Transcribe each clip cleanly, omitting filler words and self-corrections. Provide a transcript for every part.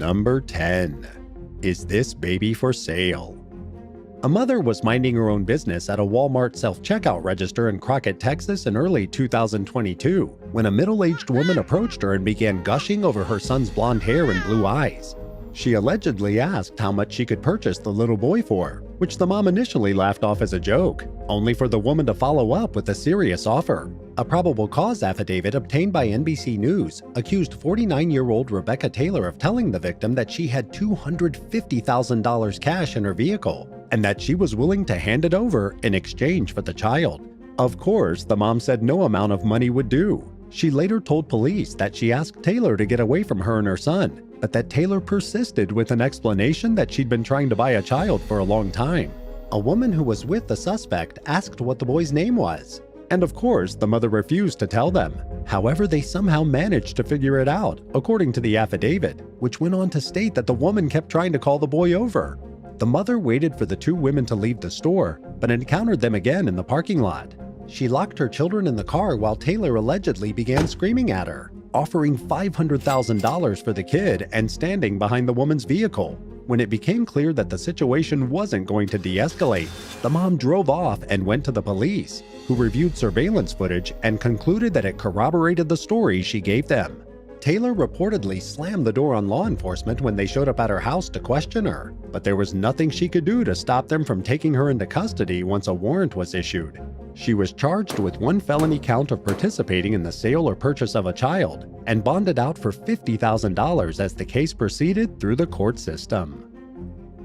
Number 10. Is this baby for sale? A mother was minding her own business at a Walmart self-checkout register in Crockett, Texas in early 2022 when a middle-aged woman approached her and began gushing over her son's blonde hair and blue eyes. She allegedly asked how much she could purchase the little boy for, which the mom initially laughed off as a joke, only for the woman to follow up with a serious offer. A probable cause affidavit obtained by NBC News accused 49-year-old Rebecca Taylor of telling the victim that she had $250,000 cash in her vehicle and that she was willing to hand it over in exchange for the child. Of course, the mom said no amount of money would do. She later told police that she asked Taylor to get away from her and her son, but that Taylor persisted with an explanation that she'd been trying to buy a child for a long time. A woman who was with the suspect asked what the boy's name was, and of course, the mother refused to tell them. However, they somehow managed to figure it out, according to the affidavit, which went on to state that the woman kept trying to call the boy over. The mother waited for the two women to leave the store, but encountered them again in the parking lot. She locked her children in the car while Taylor allegedly began screaming at her, offering $500,000 for the kid and standing behind the woman's vehicle. When it became clear that the situation wasn't going to de-escalate, the mom drove off and went to the police, who reviewed surveillance footage and concluded that it corroborated the story she gave them. Taylor reportedly slammed the door on law enforcement when they showed up at her house to question her, but there was nothing she could do to stop them from taking her into custody once a warrant was issued. She was charged with one felony count of participating in the sale or purchase of a child and bonded out for $50,000 as the case proceeded through the court system.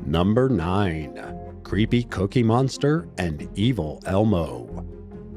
Number 9. Creepy Cookie Monster and Evil Elmo.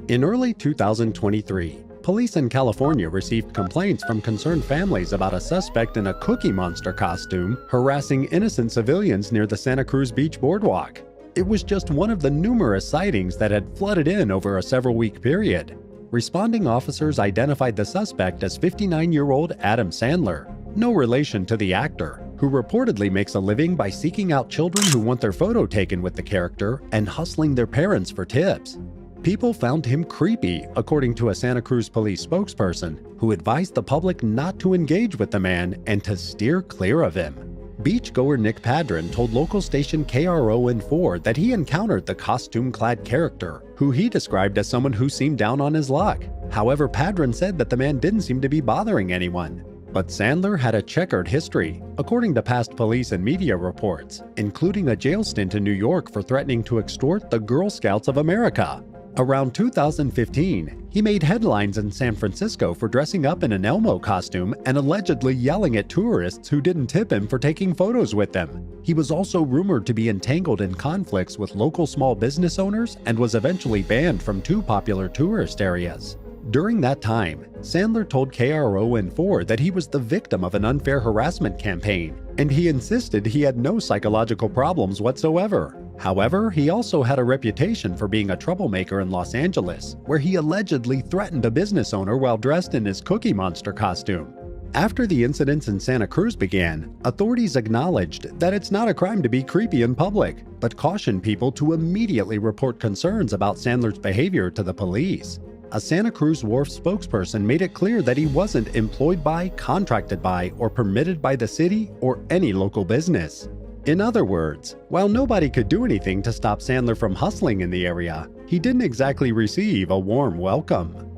In early 2023, police in California received complaints from concerned families about a suspect in a Cookie Monster costume harassing innocent civilians near the Santa Cruz Beach boardwalk. It was just one of the numerous sightings that had flooded in over a several-week period. Responding officers identified the suspect as 59-year-old Adam Sandler, no relation to the actor, who reportedly makes a living by seeking out children who want their photo taken with the character and hustling their parents for tips. People found him creepy, according to a Santa Cruz police spokesperson, who advised the public not to engage with the man and to steer clear of him. Beachgoer Nick Padron told local station KRON4 that he encountered the costume-clad character, who he described as someone who seemed down on his luck. However, Padron said that the man didn't seem to be bothering anyone. But Sandler had a checkered history, according to past police and media reports, including a jail stint in New York for threatening to extort the Girl Scouts of America. Around 2015, he made headlines in San Francisco for dressing up in an Elmo costume and allegedly yelling at tourists who didn't tip him for taking photos with them. He was also rumored to be entangled in conflicts with local small business owners and was eventually banned from two popular tourist areas. During that time, Sandler told KRON4 that he was the victim of an unfair harassment campaign, and he insisted he had no psychological problems whatsoever. However, he also had a reputation for being a troublemaker in Los Angeles, where he allegedly threatened a business owner while dressed in his Cookie Monster costume. After the incidents in Santa Cruz began, authorities acknowledged that it's not a crime to be creepy in public, but cautioned people to immediately report concerns about Sandler's behavior to the police. A Santa Cruz Wharf spokesperson made it clear that he wasn't employed by, contracted by, or permitted by the city or any local business. In other words, while nobody could do anything to stop Sandler from hustling in the area, he didn't exactly receive a warm welcome.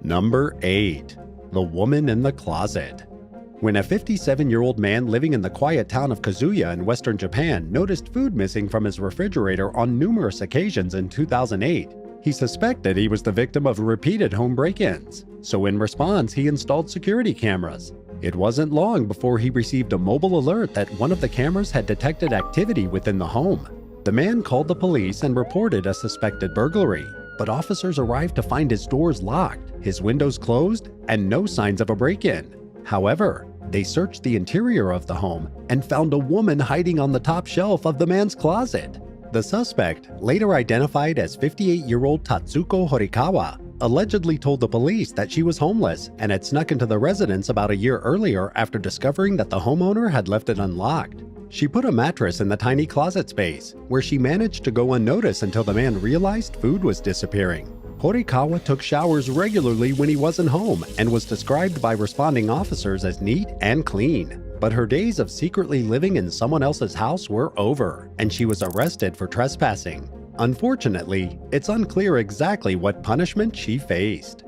Number 8. The Woman in the Closet. When a 57-year-old man living in the quiet town of Kazuya in western Japan noticed food missing from his refrigerator on numerous occasions in 2008, he suspected he was the victim of repeated home break-ins. So in response, he installed security cameras. It wasn't long before he received a mobile alert that one of the cameras had detected activity within the home. The man called the police and reported a suspected burglary, but officers arrived to find his doors locked, his windows closed, and no signs of a break-in. However, they searched the interior of the home and found a woman hiding on the top shelf of the man's closet. The suspect, later identified as 58-year-old Tatsuko Horikawa, allegedly told the police that she was homeless and had snuck into the residence about a year earlier after discovering that the homeowner had left it unlocked. She put a mattress in the tiny closet space, where she managed to go unnoticed until the man realized food was disappearing. Horikawa took showers regularly when he wasn't home and was described by responding officers as neat and clean. But her days of secretly living in someone else's house were over, and she was arrested for trespassing. Unfortunately, it's unclear exactly what punishment she faced.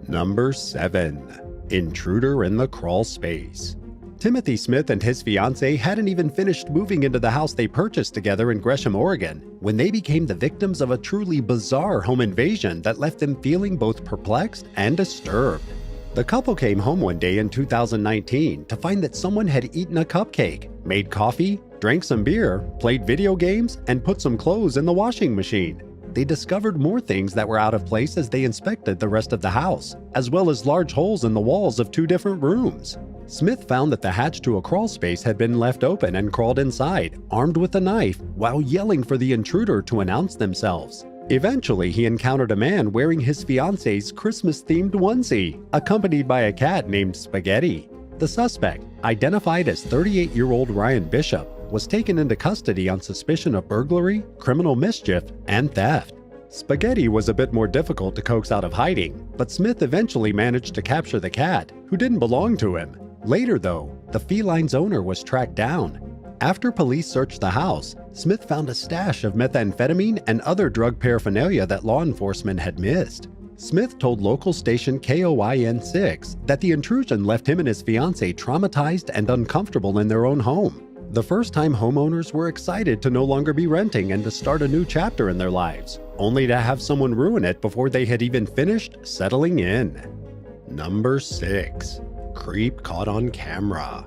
Number 7. Intruder in the crawl space. Timothy Smith and his fiancée hadn't even finished moving into the house they purchased together in Gresham, Oregon, when they became the victims of a truly bizarre home invasion that left them feeling both perplexed and disturbed. The couple came home one day in 2019 to find that someone had eaten a cupcake, made coffee, drank some beer, played video games, and put some clothes in the washing machine. They discovered more things that were out of place as they inspected the rest of the house, as well as large holes in the walls of 2 different rooms. Smith found that the hatch to a crawl space had been left open and crawled inside, armed with a knife, while yelling for the intruder to announce themselves. Eventually, he encountered a man wearing his fiancée's Christmas-themed onesie, accompanied by a cat named Spaghetti. The suspect, identified as 38-year-old Ryan Bishop, was taken into custody on suspicion of burglary, criminal mischief, and theft. Spaghetti was a bit more difficult to coax out of hiding, but Smith eventually managed to capture the cat, who didn't belong to him. Later, though, the feline's owner was tracked down. After police searched the house, Smith found a stash of methamphetamine and other drug paraphernalia that law enforcement had missed. Smith told local station KOIN6 that the intrusion left him and his fiancée traumatized and uncomfortable in their own home. The first-time homeowners were excited to no longer be renting and to start a new chapter in their lives, only to have someone ruin it before they had even finished settling in. Number 6. Creep caught on camera.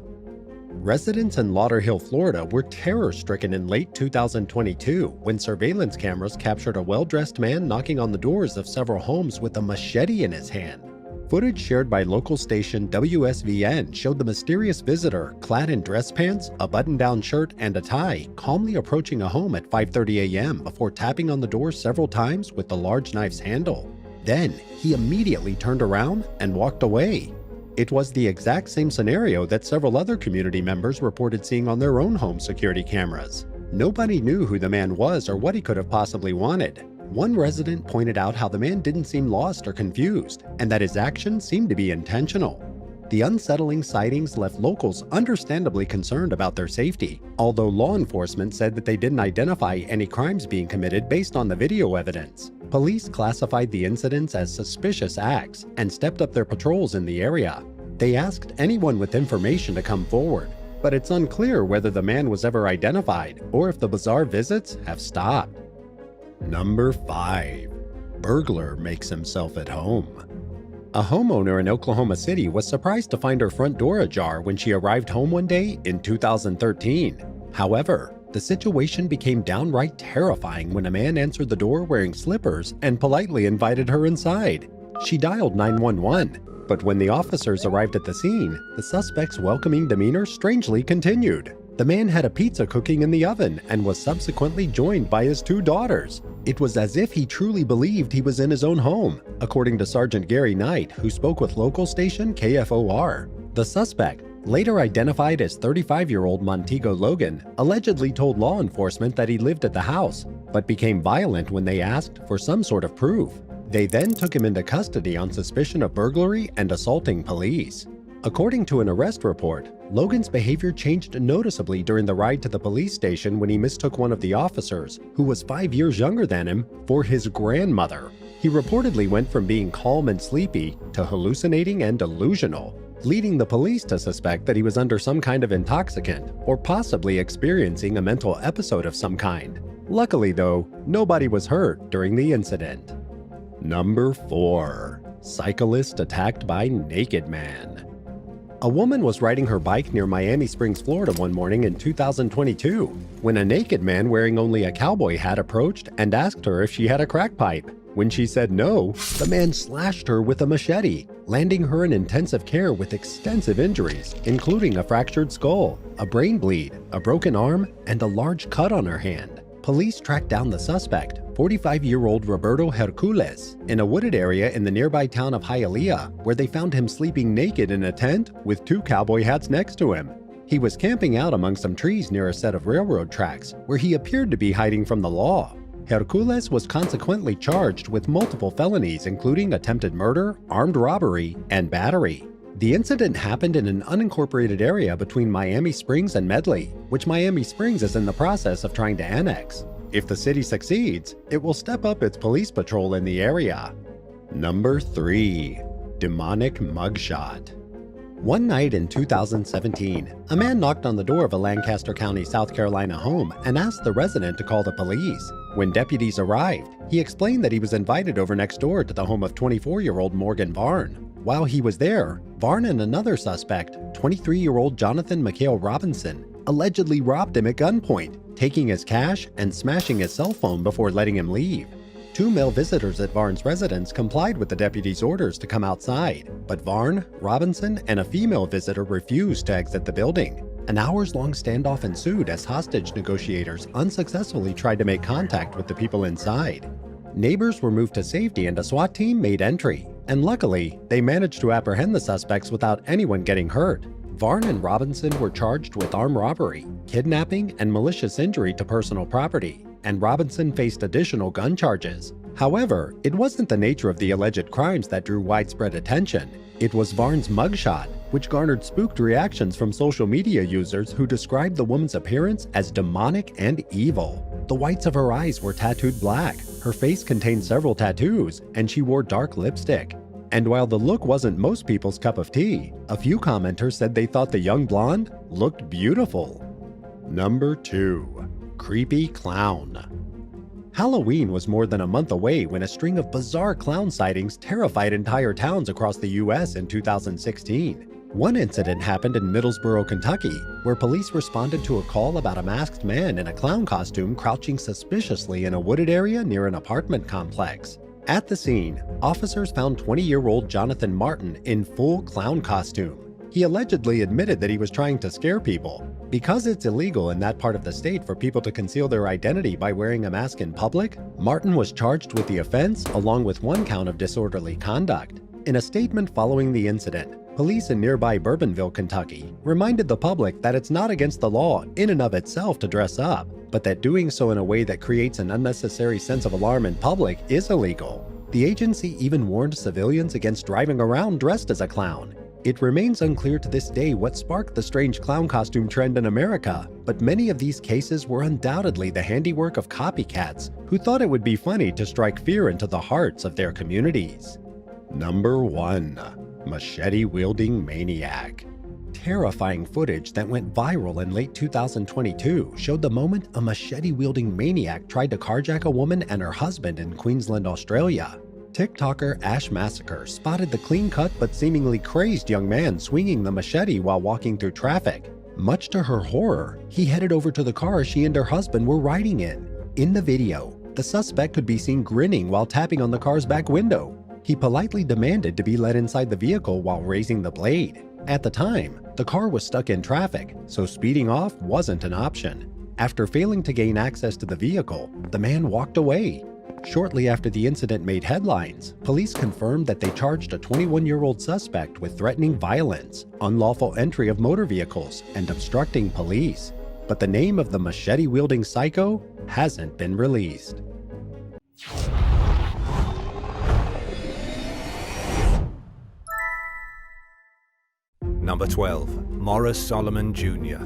Residents in Lauderhill, Florida were terror-stricken in late 2022 when surveillance cameras captured a well-dressed man knocking on the doors of several homes with a machete in his hand. Footage shared by local station WSVN showed the mysterious visitor, clad in dress pants, a button-down shirt, and a tie, calmly approaching a home at 5:30 a.m. before tapping on the door several times with the large knife's handle. Then, he immediately turned around and walked away. It was the exact same scenario that several other community members reported seeing on their own home security cameras. Nobody knew who the man was or what he could have possibly wanted. One resident pointed out how the man didn't seem lost or confused, and that his actions seemed to be intentional. The unsettling sightings left locals understandably concerned about their safety, although law enforcement said that they didn't identify any crimes being committed based on the video evidence. Police classified the incidents as suspicious acts and stepped up their patrols in the area. They asked anyone with information to come forward, but it's unclear whether the man was ever identified or if the bizarre visits have stopped. Number 5. Burglar makes himself at home. A homeowner in Oklahoma City was surprised to find her front door ajar when she arrived home one day in 2013. However, the situation became downright terrifying when a man answered the door wearing slippers and politely invited her inside. She dialed 911, but when the officers arrived at the scene, the suspect's welcoming demeanor strangely continued. The man had a pizza cooking in the oven and was subsequently joined by his 2 daughters. It was as if he truly believed he was in his own home, according to Sergeant Gary Knight, who spoke with local station KFOR. The suspect, later identified as 35-year-old Montego Logan, allegedly told law enforcement that he lived at the house, but became violent when they asked for some sort of proof. They then took him into custody on suspicion of burglary and assaulting police. According to an arrest report, Logan's behavior changed noticeably during the ride to the police station when he mistook one of the officers, who was 5 years younger than him, for his grandmother. He reportedly went from being calm and sleepy to hallucinating and delusional, leading the police to suspect that he was under some kind of intoxicant or possibly experiencing a mental episode of some kind. Luckily, though, nobody was hurt during the incident. Number 4. Cyclist attacked by naked man. A woman was riding her bike near Miami Springs, Florida one morning in 2022 when a naked man wearing only a cowboy hat approached and asked her if she had a crack pipe. When she said no, the man slashed her with a machete, landing her in intensive care with extensive injuries, including a fractured skull, a brain bleed, a broken arm, and a large cut on her hand. Police tracked down the suspect, 45-year-old Roberto Hercules, in a wooded area in the nearby town of Hialeah, where they found him sleeping naked in a tent with 2 cowboy hats next to him. He was camping out among some trees near a set of railroad tracks, where he appeared to be hiding from the law. Hercules was consequently charged with multiple felonies including attempted murder, armed robbery, and battery. The incident happened in an unincorporated area between Miami Springs and Medley, which Miami Springs is in the process of trying to annex. If the city succeeds, it will step up its police patrol in the area. Number 3. Demonic mugshot. One night in 2017, a man knocked on the door of a Lancaster County, South Carolina home and asked the resident to call the police. When deputies arrived, he explained that he was invited over next door to the home of 24-year-old Morgan Varn. While he was there, Varn and another suspect, 23-year-old Jonathan McHale Robinson, allegedly robbed him at gunpoint, taking his cash and smashing his cell phone before letting him leave. 2 male visitors at Varn's residence complied with the deputy's orders to come outside, but Varn, Robinson, and a female visitor refused to exit the building. An hours-long standoff ensued as hostage negotiators unsuccessfully tried to make contact with the people inside. Neighbors were moved to safety and a SWAT team made entry, and luckily, they managed to apprehend the suspects without anyone getting hurt. Varn and Robinson were charged with armed robbery, kidnapping, and malicious injury to personal property, and Robinson faced additional gun charges. However, it wasn't the nature of the alleged crimes that drew widespread attention. It was Varn's mugshot, which garnered spooked reactions from social media users who described the woman's appearance as demonic and evil. The whites of her eyes were tattooed black, her face contained several tattoos, and she wore dark lipstick. And while the look wasn't most people's cup of tea, a few commenters said they thought the young blonde looked beautiful. Number 2. Creepy clown. Halloween was more than a month away when a string of bizarre clown sightings terrified entire towns across the US in 2016. One incident happened in Middlesboro, Kentucky, where police responded to a call about a masked man in a clown costume crouching suspiciously in a wooded area near an apartment complex. At the scene, officers found 20-year-old Jonathan Martin in full clown costume. He allegedly admitted that he was trying to scare people. Because it's illegal in that part of the state for people to conceal their identity by wearing a mask in public, Martin was charged with the offense along with 1 count of disorderly conduct. In a statement following the incident, police in nearby Bourbonville, Kentucky, reminded the public that it's not against the law in and of itself to dress up, but that doing so in a way that creates an unnecessary sense of alarm in public is illegal. The agency even warned civilians against driving around dressed as a clown. It remains unclear to this day what sparked the strange clown costume trend in America, but many of these cases were undoubtedly the handiwork of copycats who thought it would be funny to strike fear into the hearts of their communities. Number 1. Machete-wielding maniac. Terrifying footage that went viral in late 2022 showed the moment a machete-wielding maniac tried to carjack a woman and her husband in Queensland, Australia. TikToker Ash Massacre spotted the clean-cut but seemingly crazed young man swinging the machete while walking through traffic. Much to her horror, he headed over to the car she and her husband were riding in. In the video, the suspect could be seen grinning while tapping on the car's back window. He politely demanded to be let inside the vehicle while raising the blade. At the time, the car was stuck in traffic, so speeding off wasn't an option. After failing to gain access to the vehicle, the man walked away. Shortly after the incident made headlines, police confirmed that they charged a 21-year-old suspect with threatening violence, unlawful entry of motor vehicles, and obstructing police. But the name of the machete-wielding psycho hasn't been released. Number 12. Morris Solomon Jr.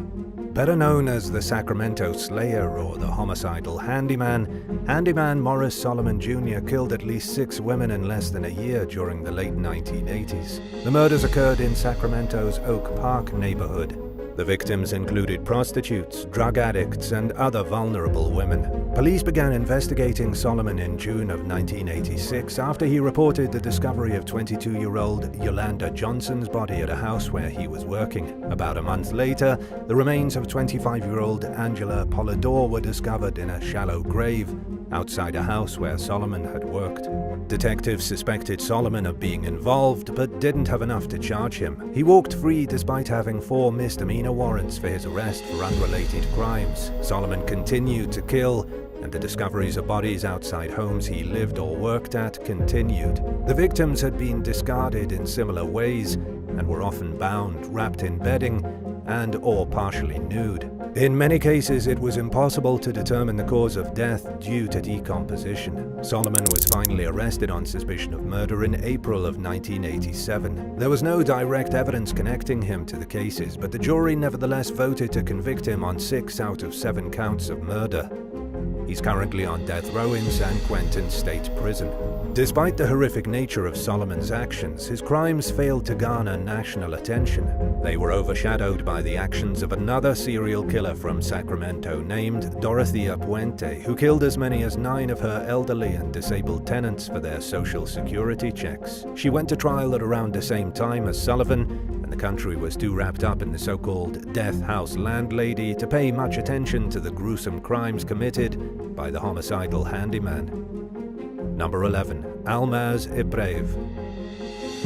Better known as the Sacramento Slayer or the homicidal handyman, Handyman Morris Solomon Jr. killed at least 6 women in less than a year during the late 1980s. The murders occurred in Sacramento's Oak Park neighborhood. The victims included prostitutes, drug addicts, and other vulnerable women. Police began investigating Solomon in June of 1986 after he reported the discovery of 22-year-old Yolanda Johnson's body at a house where he was working. About a month later, the remains of 25-year-old Angela Polidor were discovered in a shallow grave outside a house where Solomon had worked. Detectives suspected Solomon of being involved, but didn't have enough to charge him. He walked free despite having 4 misdemeanor warrants for his arrest for unrelated crimes. Solomon continued to kill, and the discoveries of bodies outside homes he lived or worked at continued. The victims had been discarded in similar ways and were often bound, wrapped in bedding, and/or partially nude. In many cases, it was impossible to determine the cause of death due to decomposition. Solomon was finally arrested on suspicion of murder in April of 1987. There was no direct evidence connecting him to the cases, but the jury nevertheless voted to convict him on 6 out of 7 counts of murder. He's currently on death row in San Quentin State Prison. Despite the horrific nature of Solomon's actions, his crimes failed to garner national attention. They were overshadowed by the actions of another serial killer from Sacramento named Dorothea Puente, who killed as many as 9 of her elderly and disabled tenants for their social security checks. She went to trial at around the same time as Sullivan, and the country was too wrapped up in the so-called death house landlady to pay much attention to the gruesome crimes committed by the homicidal handyman. Number 11. Almaz Ibreev.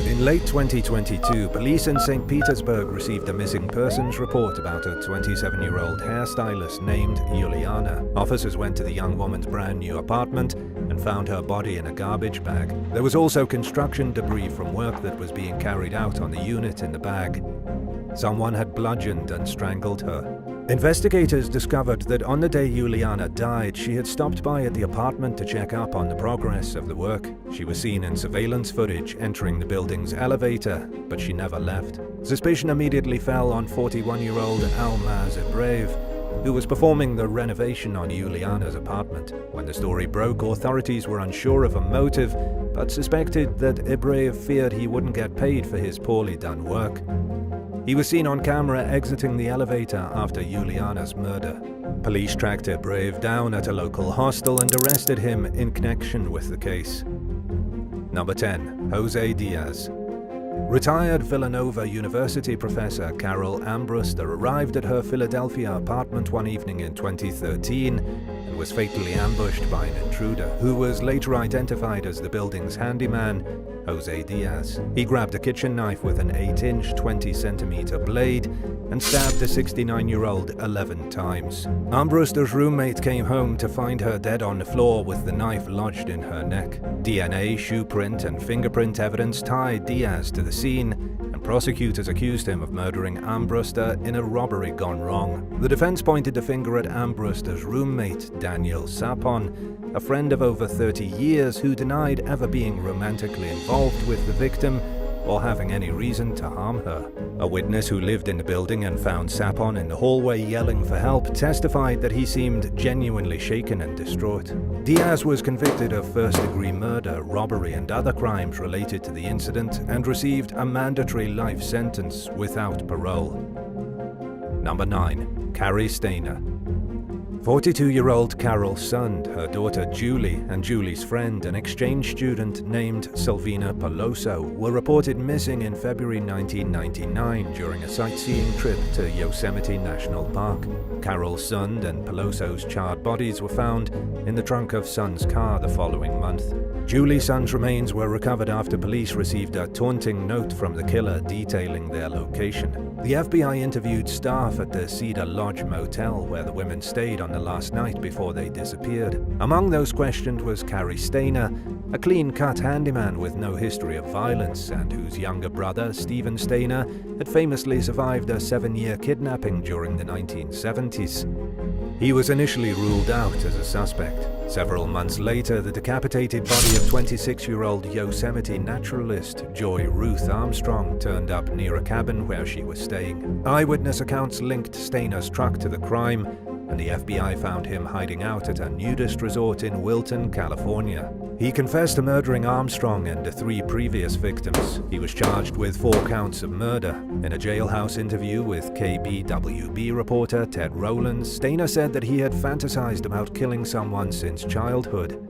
In late 2022, police in St. Petersburg received a missing persons report about a 27-year-old hairstylist named Yuliana. Officers went to the young woman's brand new apartment and found her body in a garbage bag. There was also construction debris from work that was being carried out on the unit in the bag. Someone had bludgeoned and strangled her. Investigators discovered that on the day Yuliana died, she had stopped by at the apartment to check up on the progress of the work. She was seen in surveillance footage entering the building's elevator, but she never left. Suspicion immediately fell on 41-year-old Almaz Ibreev, who was performing the renovation on Yuliana's apartment. When the story broke, authorities were unsure of a motive, but suspected that Ibreev feared he wouldn't get paid for his poorly done work. He was seen on camera exiting the elevator after Yuliana's murder. Police tracked Ibreev down at a local hostel and arrested him in connection with the case. Number 10. Jose Diaz. Retired Villanova University professor Carol Armbruster arrived at her Philadelphia apartment one evening in 2013 and was fatally ambushed by an intruder, who was later identified as the building's handyman, Jose Diaz. He grabbed a kitchen knife with an 8-inch, 20-centimeter blade and stabbed the 69-year-old 11 times. Armbruster's roommate came home to find her dead on the floor with the knife lodged in her neck. DNA, shoe print, and fingerprint evidence tied Diaz to the scene, and prosecutors accused him of murdering Armbruster in a robbery gone wrong. The defense pointed the finger at Armbruster's roommate, Daniel Sapon, a friend of over 30 years who denied ever being romantically involved with the victim or having any reason to harm her. A witness who lived in the building and found Sapon in the hallway yelling for help testified that he seemed genuinely shaken and distraught. Diaz was convicted of first-degree murder, robbery, and other crimes related to the incident and received a mandatory life sentence without parole. Number 9. Carrie Stainer. 42-year-old Carol Sund, her daughter Julie, and Julie's friend, an exchange student named Silvina Peloso, were reported missing in February 1999 during a sightseeing trip to Yosemite National Park. Carol Sund and Peloso's charred bodies were found in the trunk of Sund's car the following month. Julie Sund's remains were recovered after police received a taunting note from the killer detailing their location. The FBI interviewed staff at the Cedar Lodge Motel where the women stayed on the last night before they disappeared. Among those questioned was Carrie Stainer, a clean-cut handyman with no history of violence and whose younger brother, Stephen Stainer, had famously survived a 7-year kidnapping during the 1970s. He was initially ruled out as a suspect. Several months later, the decapitated body of 26-year-old Yosemite naturalist Joy Ruth Armstrong turned up near a cabin where she was staying. Eyewitness accounts linked Stainer's truck to the crime, and the FBI found him hiding out at a nudist resort in Wilton, California. He confessed to murdering Armstrong and the 3 previous victims. He was charged with 4 counts of murder. In a jailhouse interview with KBWB reporter Ted Rowlands, Stainer said that he had fantasized about killing someone since childhood.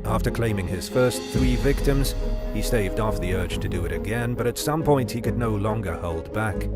After claiming his first 3 victims, he staved off the urge to do it again, but at some point he could no longer hold back.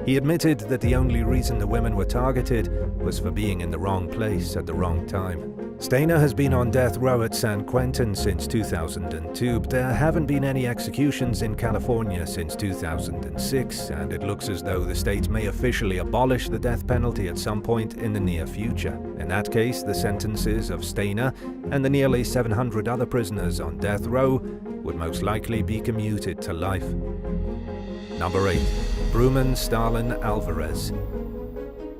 He admitted that the only reason the women were targeted was for being in the wrong place at the wrong time. Stainer has been on death row at San Quentin since 2002, but there haven't been any executions in California since 2006, and it looks as though the state may officially abolish the death penalty at some point in the near future. In that case, the sentences of Stainer and the nearly 700 other prisoners on death row would most likely be commuted to life. Number 8. Bruman Stalin Alvarez.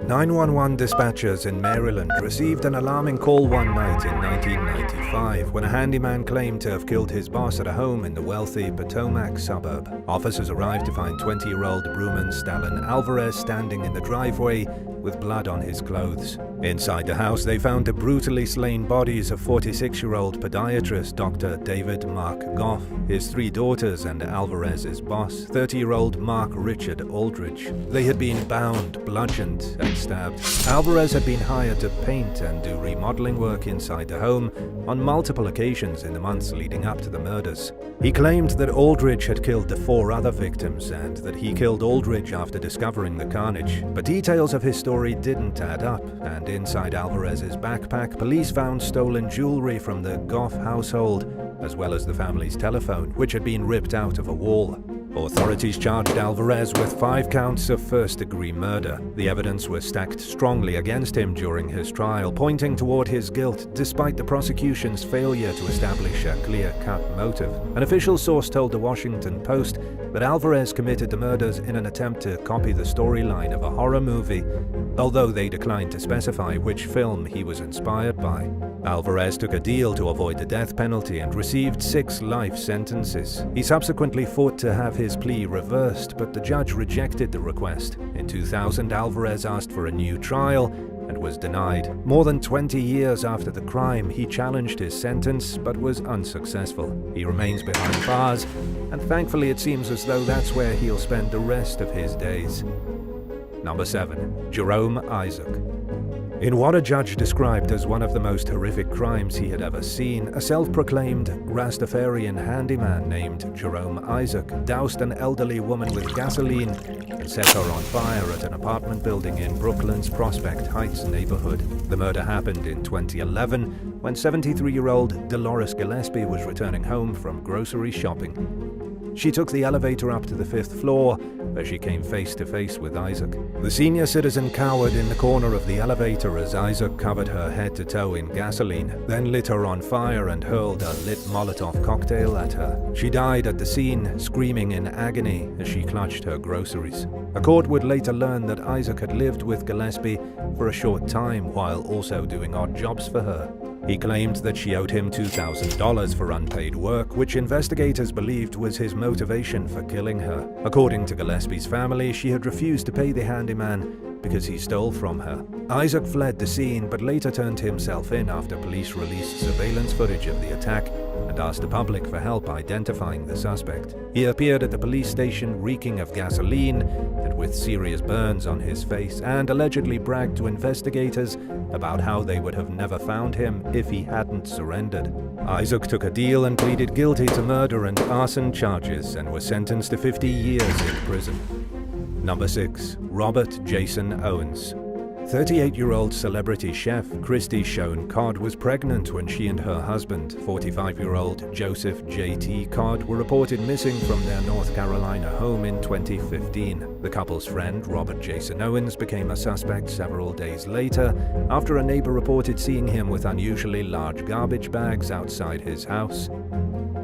911 dispatchers in Maryland received an alarming call one night in 1995 when a handyman claimed to have killed his boss at a home in the wealthy Potomac suburb. Officers arrived to find 20-year-old Bruman Stalin Alvarez standing in the driveway with blood on his clothes. Inside the house, they found the brutally slain bodies of 46-year-old podiatrist Dr. David Mark Goff, his 3 daughters, and Alvarez's boss, 30-year-old Mark Richard Aldridge. They had been bound, bludgeoned, and stabbed. Alvarez had been hired to paint and do remodeling work inside the home on multiple occasions in the months leading up to the murders. He claimed that Aldridge had killed the 4 other victims and that he killed Aldridge after discovering the carnage. But details of his story didn't add up, and inside Alvarez's backpack, police found stolen jewelry from the Goff household, as well as the family's telephone, which had been ripped out of a wall. Authorities charged Alvarez with 5 counts of first-degree murder. The evidence was stacked strongly against him during his trial, pointing toward his guilt despite the prosecution's failure to establish a clear-cut motive. An official source told the Washington Post that Alvarez committed the murders in an attempt to copy the storyline of a horror movie, although they declined to specify which film he was inspired by. Alvarez took a deal to avoid the death penalty and received 6 life sentences. He subsequently fought to have his plea reversed, but the judge rejected the request. In 2000, Alvarez asked for a new trial and was denied. More than 20 years after the crime, he challenged his sentence but was unsuccessful. He remains behind bars, and thankfully it seems as though that's where he'll spend the rest of his days. Number 7. Jerome Isaac. In what a judge described as one of the most horrific crimes he had ever seen, a self-proclaimed Rastafarian handyman named Jerome Isaac doused an elderly woman with gasoline and set her on fire at an apartment building in Brooklyn's Prospect Heights neighborhood. The murder happened in 2011 when 73-year-old Dolores Gillespie was returning home from grocery shopping. She took the elevator up to the 5th floor, where she came face to face with Isaac. The senior citizen cowered in the corner of the elevator as Isaac covered her head to toe in gasoline, then lit her on fire and hurled a lit Molotov cocktail at her. She died at the scene, screaming in agony as she clutched her groceries. A court would later learn that Isaac had lived with Gillespie for a short time while also doing odd jobs for her. He claimed that she owed him $2,000 for unpaid work, which investigators believed was his motivation for killing her. According to Gillespie's family, she had refused to pay the handyman because he stole from her. Isaac fled the scene but later turned himself in after police released surveillance footage of the attack and asked the public for help identifying the suspect. He appeared at the police station reeking of gasoline and with serious burns on his face, and allegedly bragged to investigators about how they would have never found him if he hadn't surrendered. Isaac took a deal and pleaded guilty to murder and arson charges and was sentenced to 50 years in prison. Number 6. Robert Jason Owens. 38-year-old celebrity chef Christy Schoen Codd was pregnant when she and her husband, 45-year-old Joseph J.T. Codd, were reported missing from their North Carolina home in 2015. The couple's friend, Robert Jason Owens, became a suspect several days later after a neighbor reported seeing him with unusually large garbage bags outside his house.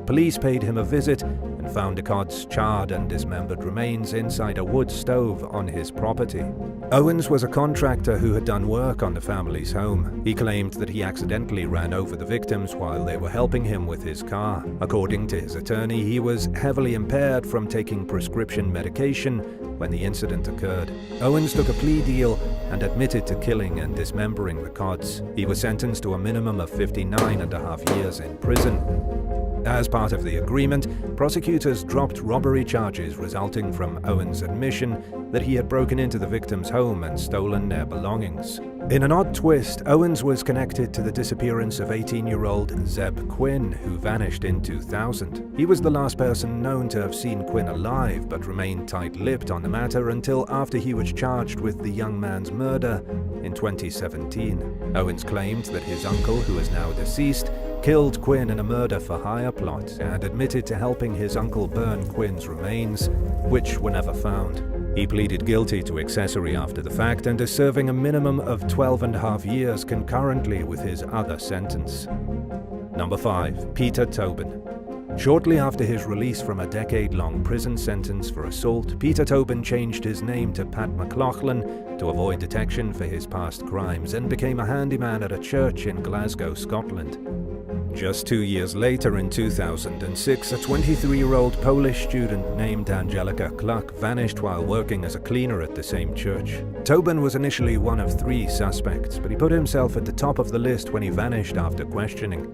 Police paid him a visit and found the Codd's charred and dismembered remains inside a wood stove on his property. Owens was a contractor who had done work on the family's home. He claimed that he accidentally ran over the victims while they were helping him with his car. According to his attorney, he was heavily impaired from taking prescription medication when the incident occurred. Owens took a plea deal and admitted to killing and dismembering the Codds. He was sentenced to a minimum of 59.5 years in prison. As part of the agreement, prosecutors dropped robbery charges resulting from Owens' admission that he had broken into the victim's home and stolen their belongings. In an odd twist, Owens was connected to the disappearance of 18-year-old Zeb Quinn, who vanished in 2000. He was the last person known to have seen Quinn alive, but remained tight-lipped on the matter until after he was charged with the young man's murder in 2017. Owens claimed that his uncle, who is now deceased, killed Quinn in a murder-for-hire plot and admitted to helping his uncle burn Quinn's remains, which were never found. He pleaded guilty to accessory after the fact and is serving a minimum of 12.5 years concurrently with his other sentence. Number 5. Peter Tobin. Shortly after his release from a decade-long prison sentence for assault, Peter Tobin changed his name to Pat McLaughlin to avoid detection for his past crimes and became a handyman at a church in Glasgow, Scotland. Just 2 years later, in 2006, a 23-year-old Polish student named Angelika Kluck vanished while working as a cleaner at the same church. Tobin was initially one of 3 suspects, but he put himself at the top of the list when he vanished after questioning.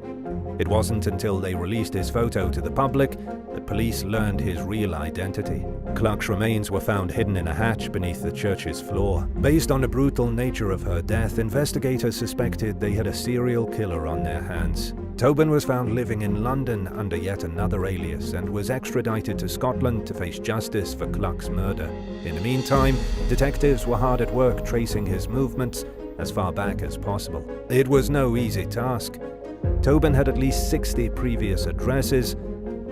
It wasn't until they released his photo to the public that police learned his real identity. Kluck's remains were found hidden in a hatch beneath the church's floor. Based on the brutal nature of her death, investigators suspected they had a serial killer on their hands. Tobin was found living in London under yet another alias and was extradited to Scotland to face justice for Kluck's murder. In the meantime, detectives were hard at work tracing his movements as far back as possible. It was no easy task. Tobin had at least 60 previous addresses,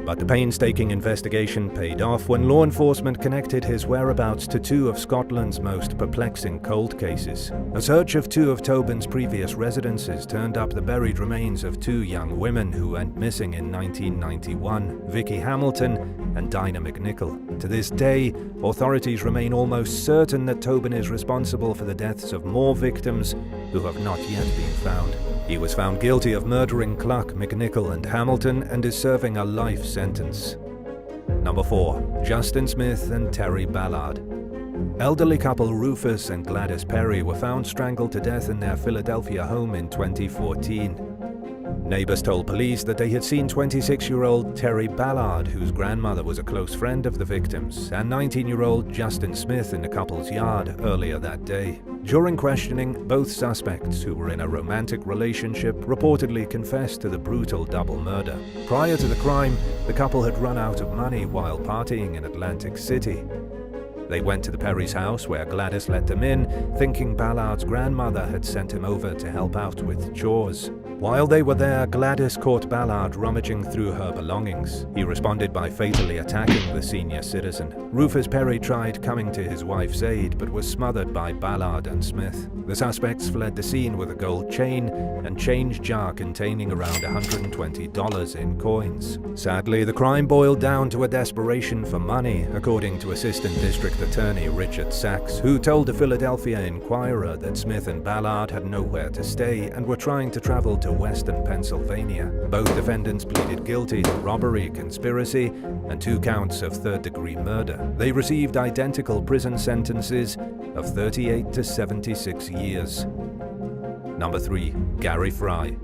but the painstaking investigation paid off when law enforcement connected his whereabouts to 2 of Scotland's most perplexing cold cases. A search of 2 of Tobin's previous residences turned up the buried remains of 2 young women who went missing in 1991, Vicky Hamilton and Dinah McNichol. To this day, authorities remain almost certain that Tobin is responsible for the deaths of more victims who have not yet been found. He was found guilty of murdering Kluck, McNichol and Hamilton and is serving a life sentence. Number 4. Justin Smith and Terry Ballard. Elderly couple Rufus and Gladys Perry were found strangled to death in their Philadelphia home in 2014. Neighbors told police that they had seen 26-year-old Terry Ballard, whose grandmother was a close friend of the victims, and 19-year-old Justin Smith in the couple's yard earlier that day. During questioning, both suspects, who were in a romantic relationship, reportedly confessed to the brutal double murder. Prior to the crime, the couple had run out of money while partying in Atlantic City. They went to the Perry's house where Gladys let them in, thinking Ballard's grandmother had sent him over to help out with chores. While they were there, Gladys caught Ballard rummaging through her belongings. He responded by fatally attacking the senior citizen. Rufus Perry tried coming to his wife's aid, but was smothered by Ballard and Smith. The suspects fled the scene with a gold chain and change jar containing around $120 in coins. Sadly, the crime boiled down to a desperation for money, according to Assistant District Attorney Richard Sachs, who told the Philadelphia Inquirer that Smith and Ballard had nowhere to stay and were trying to travel to western Pennsylvania. Both defendants pleaded guilty to robbery, conspiracy, and 2 counts of third-degree murder. They received identical prison sentences of 38 to 76 years. Number 3. Gary Fry.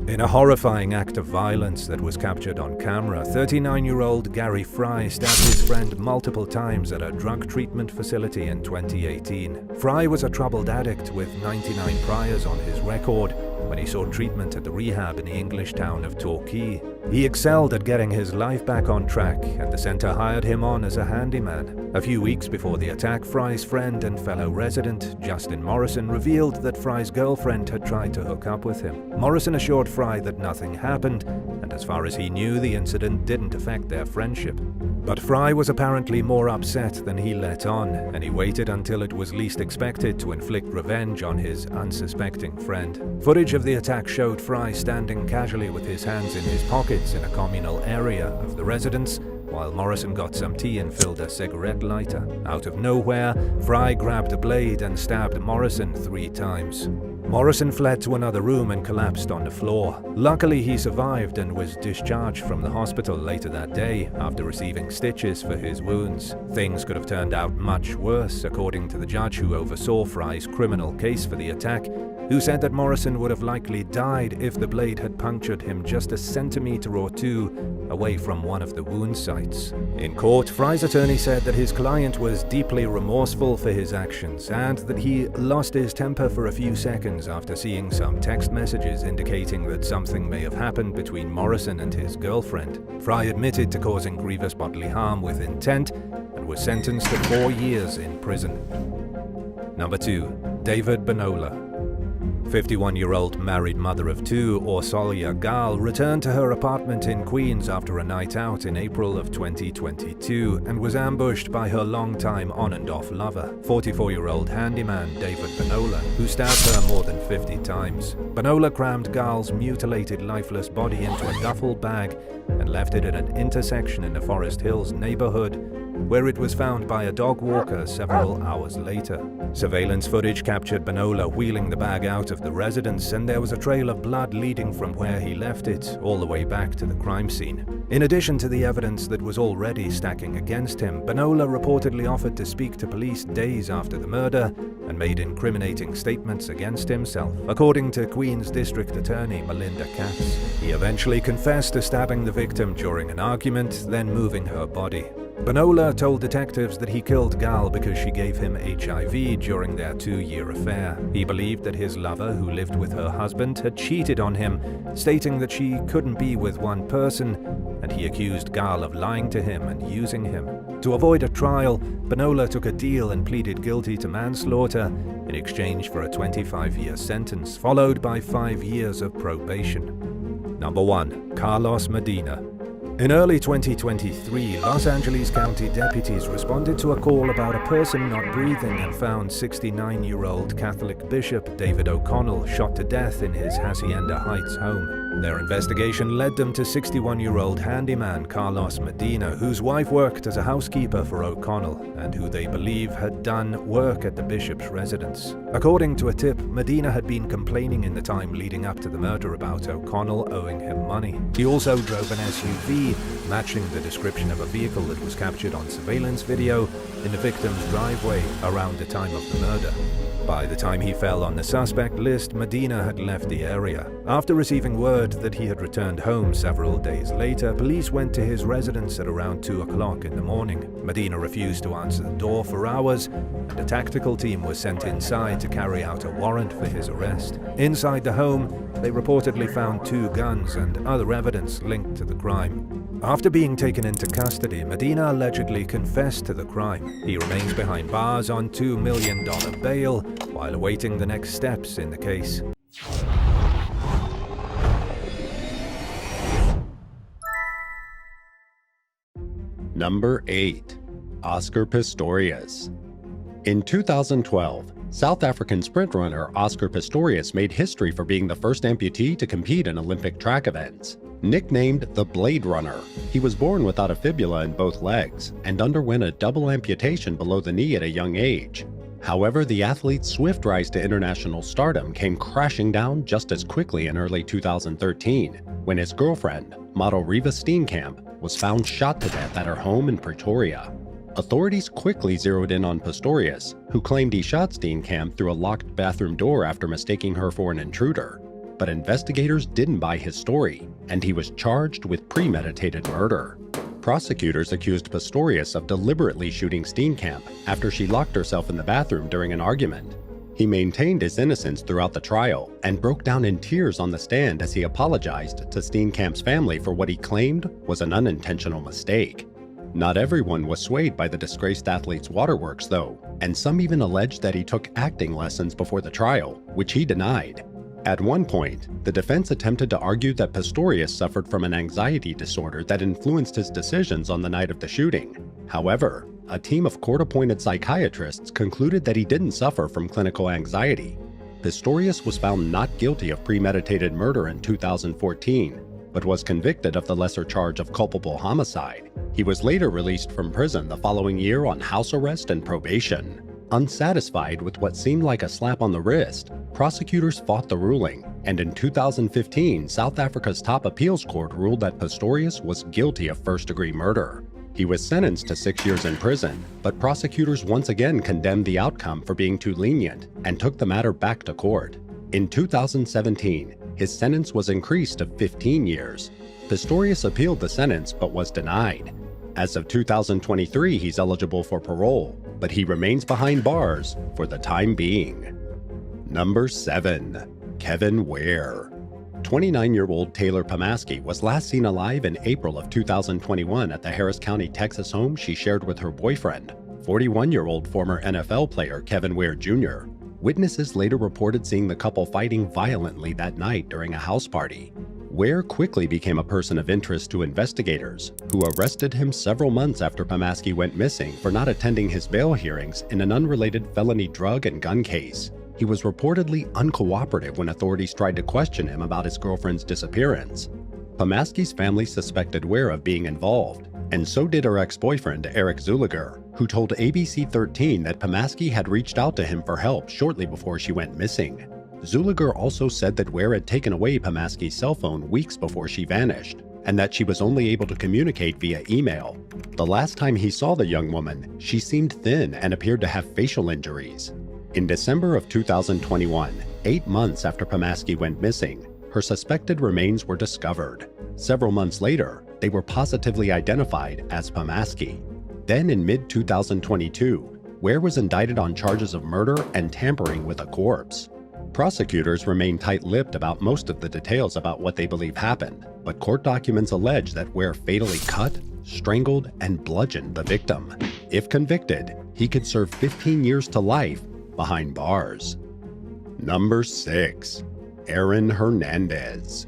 In a horrifying act of violence that was captured on camera, 39-year-old Gary Fry stabbed his friend multiple times at a drug treatment facility in 2018. Fry was a troubled addict with 99 priors on his record when he sought treatment at the Rehab in the English town of Torquay. He excelled at getting his life back on track, and the center hired him on as a handyman. A few weeks before the attack, Fry's friend and fellow resident, Justin Morrison, revealed that Fry's girlfriend had tried to hook up with him. Morrison assured Fry that nothing happened, and as far as he knew, the incident didn't affect their friendship. But Fry was apparently more upset than he let on, and he waited until it was least expected to inflict revenge on his unsuspecting friend. Footage of the attack showed Fry standing casually with his hands in his pockets in a communal area of the residence, while Morrison got some tea and filled a cigarette lighter. Out of nowhere, Fry grabbed a blade and stabbed Morrison 3 times. Morrison fled to another room and collapsed on the floor. Luckily, he survived and was discharged from the hospital later that day after receiving stitches for his wounds. Things could have turned out much worse, according to the judge who oversaw Fry's criminal case for the attack, who said that Morrison would have likely died if the blade had punctured him just a centimeter or 2 away from one of the wound sites. In court, Fry's attorney said that his client was deeply remorseful for his actions and that he lost his temper for a few seconds after seeing some text messages indicating that something may have happened between Morrison and his girlfriend. Fry admitted to causing grievous bodily harm with intent and was sentenced to 4 years in prison. Number 2. David Benola. 51-year-old married mother of two, Orsolya Gal, returned to her apartment in Queens after a night out in April of 2022 and was ambushed by her longtime on-and-off lover, 44-year-old handyman David Benola, who stabbed her more than 50 times. Benola crammed Gal's mutilated, lifeless body into a duffel bag and left it at an intersection in the Forest Hills neighborhood, where it was found by a dog walker several hours later. Surveillance footage captured Benola wheeling the bag out of the residence, and there was a trail of blood leading from where he left it all the way back to the crime scene. In addition to the evidence that was already stacking against him, Benola reportedly offered to speak to police days after the murder and made incriminating statements against himself. According to Queens District Attorney Melinda Katz, he eventually confessed to stabbing the victim during an argument, then moving her body. Benola told detectives that he killed Gal because she gave him HIV during their 2-year affair. He believed that his lover, who lived with her husband, had cheated on him, stating that she couldn't be with one person, and he accused Gal of lying to him and using him. To avoid a trial, Benola took a deal and pleaded guilty to manslaughter in exchange for a 25-year sentence, followed by 5 years of probation. Number 1. Carlos Medina. In early 2023, Los Angeles County deputies responded to a call about a person not breathing and found 69-year-old Catholic Bishop David O'Connell shot to death in his Hacienda Heights home. Their investigation led them to 61-year-old handyman Carlos Medina, whose wife worked as a housekeeper for O'Connell and who they believe had done work at the bishop's residence. According to a tip, Medina had been complaining in the time leading up to the murder about O'Connell owing him money. He also drove an SUV, matching the description of a vehicle that was captured on surveillance video in the victim's driveway around the time of the murder. By the time he fell on the suspect list, Medina had left the area. After receiving word that he had returned home several days later, police went to his residence at around 2 o'clock in the morning. Medina refused to answer the door for hours, and a tactical team was sent inside to carry out a warrant for his arrest. Inside the home, they reportedly found 2 guns and other evidence linked to the crime. After being taken into custody, Medina allegedly confessed to the crime. He remains behind bars on $2 million bail while awaiting the next steps in the case. Number 8. Oscar Pistorius. In 2012, South African sprint runner Oscar Pistorius made history for being the first amputee to compete in Olympic track events. Nicknamed the Blade Runner, he was born without a fibula in both legs and underwent a double amputation below the knee at a young age. However, the athlete's swift rise to international stardom came crashing down just as quickly in early 2013, when his girlfriend, model Riva Steenkamp, was found shot to death at her home in Pretoria. Authorities quickly zeroed in on Pistorius, who claimed he shot Steenkamp through a locked bathroom door after mistaking her for an intruder. But investigators didn't buy his story, and he was charged with premeditated murder. Prosecutors accused Pistorius of deliberately shooting Steenkamp after she locked herself in the bathroom during an argument. He maintained his innocence throughout the trial and broke down in tears on the stand as he apologized to Steenkamp's family for what he claimed was an unintentional mistake. Not everyone was swayed by the disgraced athlete's waterworks, though, and some even alleged that he took acting lessons before the trial, which he denied. At one point, the defense attempted to argue that Pistorius suffered from an anxiety disorder that influenced his decisions on the night of the shooting. However, a team of court-appointed psychiatrists concluded that he didn't suffer from clinical anxiety. Pistorius was found not guilty of premeditated murder in 2014, but was convicted of the lesser charge of culpable homicide. He was later released from prison the following year on house arrest and probation. Unsatisfied with what seemed like a slap on the wrist, prosecutors fought the ruling, and in 2015, South Africa's top appeals court ruled that Pistorius was guilty of first-degree murder. He was sentenced to 6 years in prison, but prosecutors once again condemned the outcome for being too lenient and took the matter back to court. In 2017, his sentence was increased to 15 years. Pistorius appealed the sentence but was denied. As of 2023, he's eligible for parole, but he remains behind bars for the time being. Number 7. Kevin Ware. 29-year-old Taylor Pomaski was last seen alive in April of 2021 at the Harris County, Texas home she shared with her boyfriend, 41-year-old former NFL player Kevin Ware Jr. Witnesses later reported seeing the couple fighting violently that night during a house party. Ware quickly became a person of interest to investigators, who arrested him several months after Pomaski went missing for not attending his bail hearings in an unrelated felony drug and gun case. He was reportedly uncooperative when authorities tried to question him about his girlfriend's disappearance. Pomaski's family suspected Ware of being involved, and so did her ex-boyfriend Eric Zuliger, who told ABC 13 that Pomaski had reached out to him for help shortly before she went missing. Zuliger also said that Ware had taken away Pomaski's cell phone weeks before she vanished, and that she was only able to communicate via email. The last time he saw the young woman, she seemed thin and appeared to have facial injuries. In December of 2021, 8 months after Pomaski went missing, her suspected remains were discovered. Several months later, they were positively identified as Pomaski. Then in mid-2022, Ware was indicted on charges of murder and tampering with a corpse. Prosecutors remain tight-lipped about most of the details about what they believe happened, but court documents allege that Ware fatally cut, strangled, and bludgeoned the victim. If convicted, he could serve 15 years to life behind bars. Number 6. Aaron Hernandez.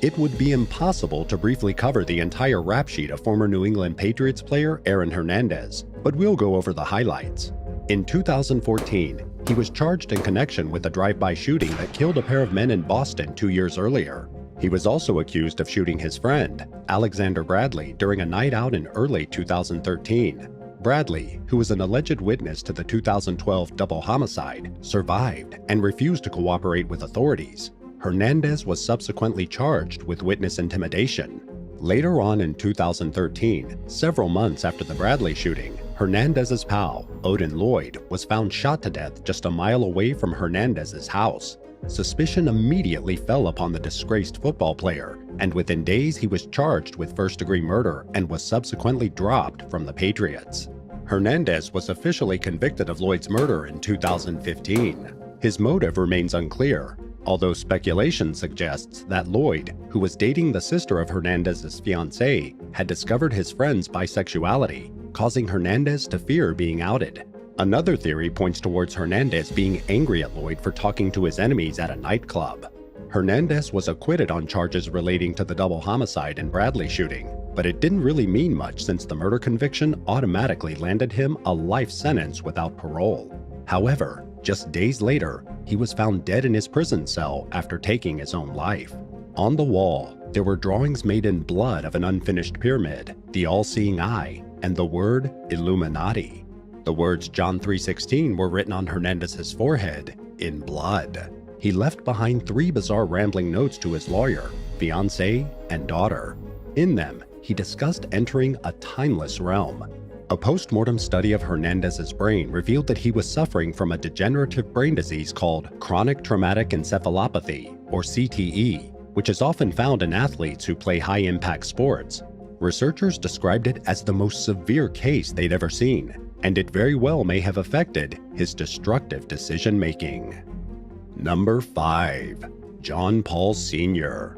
It would be impossible to briefly cover the entire rap sheet of former New England Patriots player Aaron Hernandez, but we'll go over the highlights. In 2014, he was charged in connection with a drive-by shooting that killed a pair of men in Boston 2 years earlier. He was also accused of shooting his friend, Alexander Bradley, during a night out in early 2013. Bradley, who was an alleged witness to the 2012 double homicide, survived and refused to cooperate with authorities. Hernandez was subsequently charged with witness intimidation. Later on in 2013, several months after the Bradley shooting, Hernandez's pal, Odin Lloyd, was found shot to death just a mile away from Hernandez's house. Suspicion immediately fell upon the disgraced football player, and within days he was charged with first-degree murder and was subsequently dropped from the Patriots. Hernandez was officially convicted of Lloyd's murder in 2015. His motive remains unclear, although speculation suggests that Lloyd, who was dating the sister of Hernandez's fiancée, had discovered his friend's bisexuality, causing Hernandez to fear being outed. Another theory points towards Hernandez being angry at Lloyd for talking to his enemies at a nightclub. Hernandez was acquitted on charges relating to the double homicide and Bradley shooting, but it didn't really mean much since the murder conviction automatically landed him a life sentence without parole. However, just days later, he was found dead in his prison cell after taking his own life. On the wall, there were drawings made in blood of an unfinished pyramid, the all-seeing eye, and the word Illuminati. The words John 3:16 were written on Hernandez's forehead in blood. He left behind 3 bizarre rambling notes to his lawyer, fiancé, and daughter. In them, he discussed entering a timeless realm. A post-mortem study of Hernandez's brain revealed that he was suffering from a degenerative brain disease called chronic traumatic encephalopathy, or CTE, which is often found in athletes who play high-impact sports. Researchers described it as the most severe case they'd ever seen, and it very well may have affected his destructive decision-making. Number 5. John Paul Sr.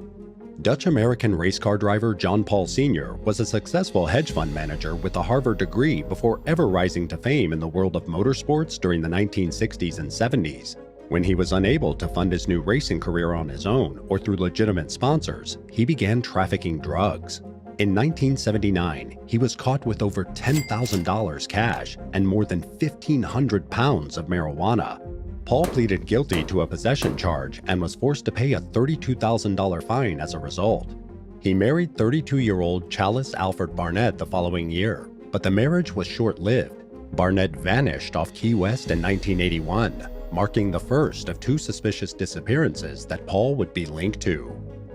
Dutch-American race car driver John Paul Sr. was a successful hedge fund manager with a Harvard degree before ever rising to fame in the world of motorsports during the 1960s and 70s. When he was unable to fund his new racing career on his own or through legitimate sponsors, he began trafficking drugs. In 1979, he was caught with over $10,000 cash and more than 1,500 pounds of marijuana. Paul pleaded guilty to a possession charge and was forced to pay a $32,000 fine as a result. He married 32-year-old Chalice Alfred Barnett the following year, but the marriage was short-lived. Barnett vanished off Key West in 1981, marking the first of 2 suspicious disappearances that Paul would be linked to.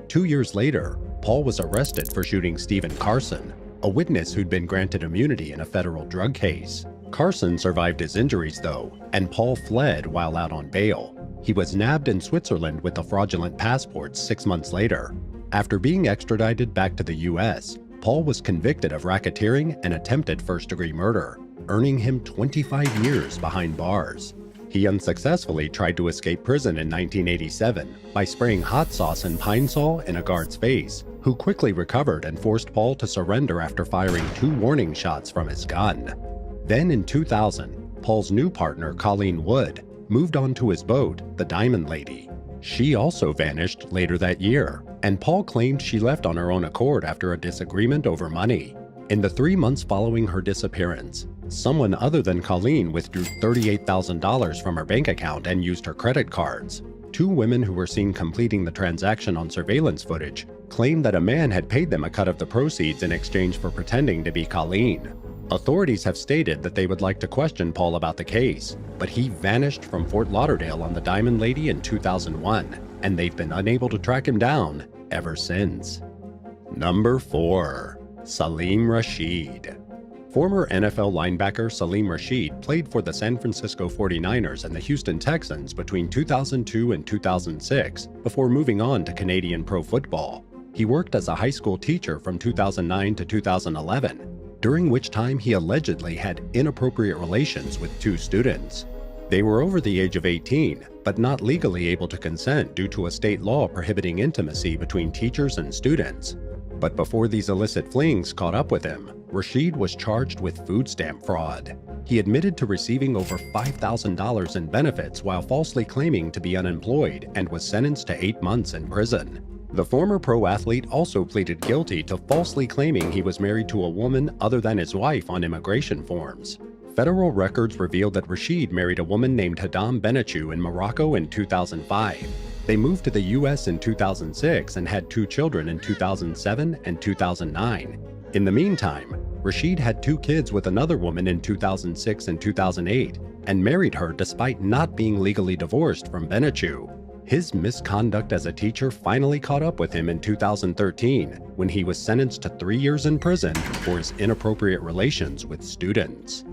2 years later, Paul was arrested for shooting Stephen Carson, a witness who'd been granted immunity in a federal drug case. Carson survived his injuries though, and Paul fled while out on bail. He was nabbed in Switzerland with a fraudulent passport 6 months later. After being extradited back to the US, Paul was convicted of racketeering and attempted first-degree murder, earning him 25 years behind bars. He unsuccessfully tried to escape prison in 1987 by spraying hot sauce and pine sol in a guard's face, who quickly recovered and forced Paul to surrender after firing 2 warning shots from his gun. Then in 2000, Paul's new partner, Colleen Wood, moved on to his boat, the Diamond Lady. She also vanished later that year, and Paul claimed she left on her own accord after a disagreement over money. In the 3 months following her disappearance, someone other than Colleen withdrew $38,000 from her bank account and used her credit cards. 2 women who were seen completing the transaction on surveillance footage claimed that a man had paid them a cut of the proceeds in exchange for pretending to be Colleen. Authorities have stated that they would like to question Paul about the case, but he vanished from Fort Lauderdale on the Diamond Lady in 2001, and they've been unable to track him down ever since. Number 4. Salim Rashid. Former NFL linebacker Salim Rashid played for the San Francisco 49ers and the Houston Texans between 2002 and 2006 before moving on to Canadian pro football. He worked as a high school teacher from 2009 to 2011, during which time he allegedly had inappropriate relations with 2 students. They were over the age of 18, but not legally able to consent due to a state law prohibiting intimacy between teachers and students. But before these illicit flings caught up with him, Rashid was charged with food stamp fraud. He admitted to receiving over $5,000 in benefits while falsely claiming to be unemployed and was sentenced to 8 months in prison. The former pro athlete also pleaded guilty to falsely claiming he was married to a woman other than his wife on immigration forms. Federal records revealed that Rashid married a woman named Hadam Benachu in Morocco in 2005. They moved to the U.S. in 2006 and had 2 children in 2007 and 2009. In the meantime, Rashid had 2 kids with another woman in 2006 and 2008 and married her despite not being legally divorced from Benachu. His misconduct as a teacher finally caught up with him in 2013 when he was sentenced to 3 years in prison for his inappropriate relations with students.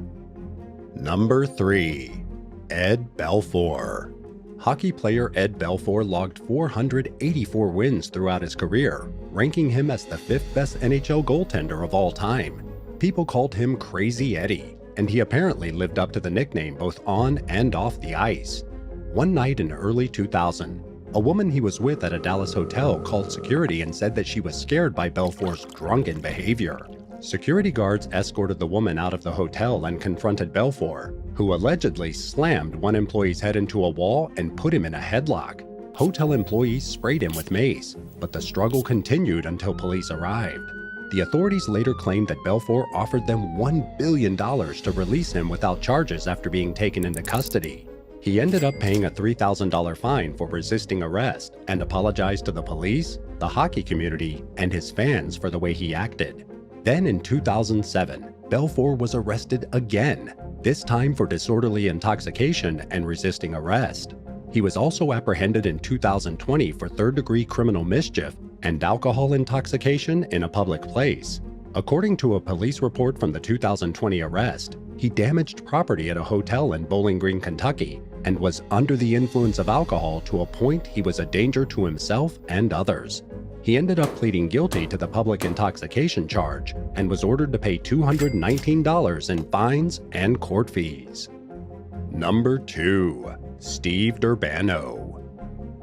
Number 3. Ed Belfour. Hockey player Ed Belfour logged 484 wins throughout his career, ranking him as the 5th best NHL goaltender of all time. People called him Crazy Eddie, and he apparently lived up to the nickname both on and off the ice. One night in early 2000, a woman he was with at a Dallas hotel called security and said that she was scared by Belfour's drunken behavior. Security guards escorted the woman out of the hotel and confronted Belfour, who allegedly slammed one employee's head into a wall and put him in a headlock. Hotel employees sprayed him with mace, but the struggle continued until police arrived. The authorities later claimed that Belfour offered them $1 billion to release him without charges after being taken into custody. He ended up paying a $3,000 fine for resisting arrest and apologized to the police, the hockey community, and his fans for the way he acted. Then in 2007, Belfour was arrested again, this time for disorderly intoxication and resisting arrest. He was also apprehended in 2020 for third-degree criminal mischief and alcohol intoxication in a public place. According to a police report from the 2020 arrest, he damaged property at a hotel in Bowling Green, Kentucky, and was under the influence of alcohol to a point he was a danger to himself and others. He ended up pleading guilty to the public intoxication charge and was ordered to pay $219 in fines and court fees. Number 2. Steve Durbano.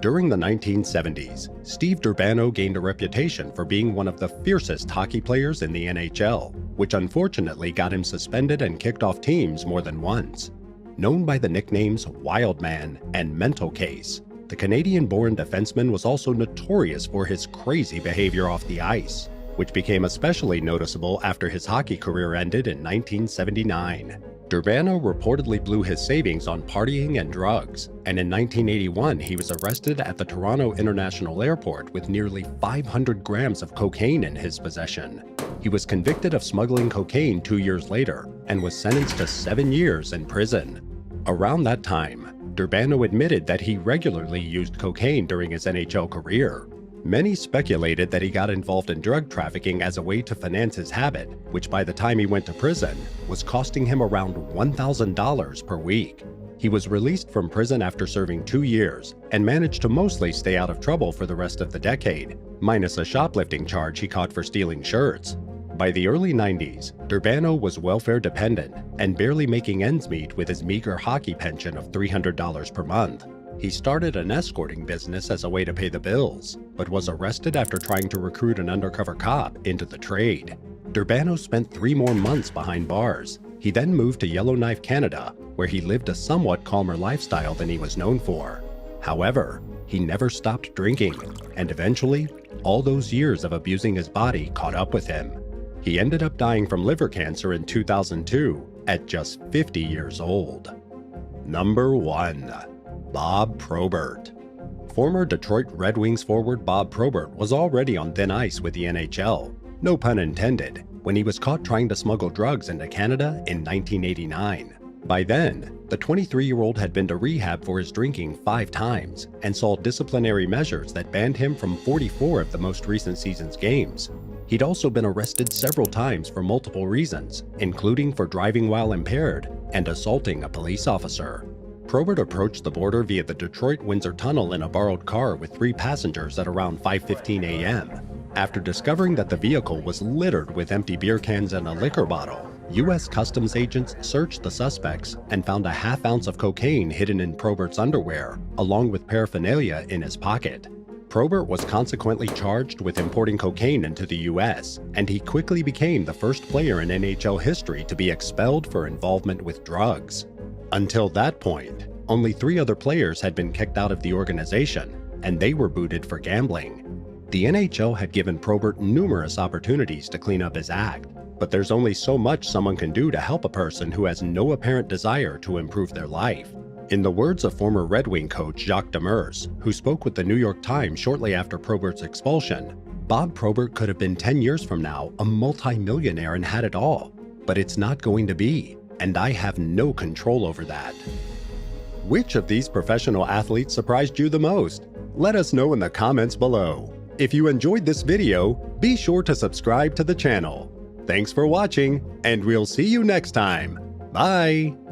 During the 1970s, Steve Durbano gained a reputation for being one of the fiercest hockey players in the NHL, which unfortunately got him suspended and kicked off teams more than once. Known by the nicknames Wildman and Mental Case, the Canadian-born defenseman was also notorious for his crazy behavior off the ice, which became especially noticeable after his hockey career ended in 1979. Durbano reportedly blew his savings on partying and drugs, and in 1981 he was arrested at the Toronto International Airport with nearly 500 grams of cocaine in his possession. He was convicted of smuggling cocaine 2 years later and was sentenced to 7 years in prison. Around that time, Durbano admitted that he regularly used cocaine during his NHL career. Many speculated that he got involved in drug trafficking as a way to finance his habit, which by the time he went to prison, was costing him around $1,000 per week. He was released from prison after serving 2 years and managed to mostly stay out of trouble for the rest of the decade, minus a shoplifting charge he caught for stealing shirts. By the early 90s, Durbano was welfare dependent and barely making ends meet with his meager hockey pension of $300 per month. He started an escorting business as a way to pay the bills, but was arrested after trying to recruit an undercover cop into the trade. Durbano spent 3 more months behind bars. He then moved to Yellowknife, Canada, where he lived a somewhat calmer lifestyle than he was known for. However, he never stopped drinking, and eventually, all those years of abusing his body caught up with him. He ended up dying from liver cancer in 2002 at just 50 years old. Number 1. Bob Probert. Former Detroit Red Wings forward Bob Probert was already on thin ice with the NHL, no pun intended, when he was caught trying to smuggle drugs into Canada in 1989. By then, the 23-year-old had been to rehab for his drinking 5 times and saw disciplinary measures that banned him from 44 of the most recent season's games. He'd also been arrested several times for multiple reasons, including for driving while impaired and assaulting a police officer. Probert approached the border via the Detroit-Windsor Tunnel in a borrowed car with 3 passengers at around 5:15 a.m. After discovering that the vehicle was littered with empty beer cans and a liquor bottle, U.S. Customs agents searched the suspects and found a half ounce of cocaine hidden in Probert's underwear, along with paraphernalia in his pocket. Probert was consequently charged with importing cocaine into the U.S., and he quickly became the first player in NHL history to be expelled for involvement with drugs. Until that point, only 3 other players had been kicked out of the organization, and they were booted for gambling. The NHL had given Probert numerous opportunities to clean up his act, but there's only so much someone can do to help a person who has no apparent desire to improve their life. In the words of former Red Wing coach Jacques Demers, who spoke with the New York Times shortly after Probert's expulsion, Bob Probert could have been 10 years from now a multi-millionaire and had it all, but it's not going to be, and I have no control over that. Which of these professional athletes surprised you the most? Let us know in the comments below. If you enjoyed this video, be sure to subscribe to the channel. Thanks for watching, and we'll see you next time. Bye!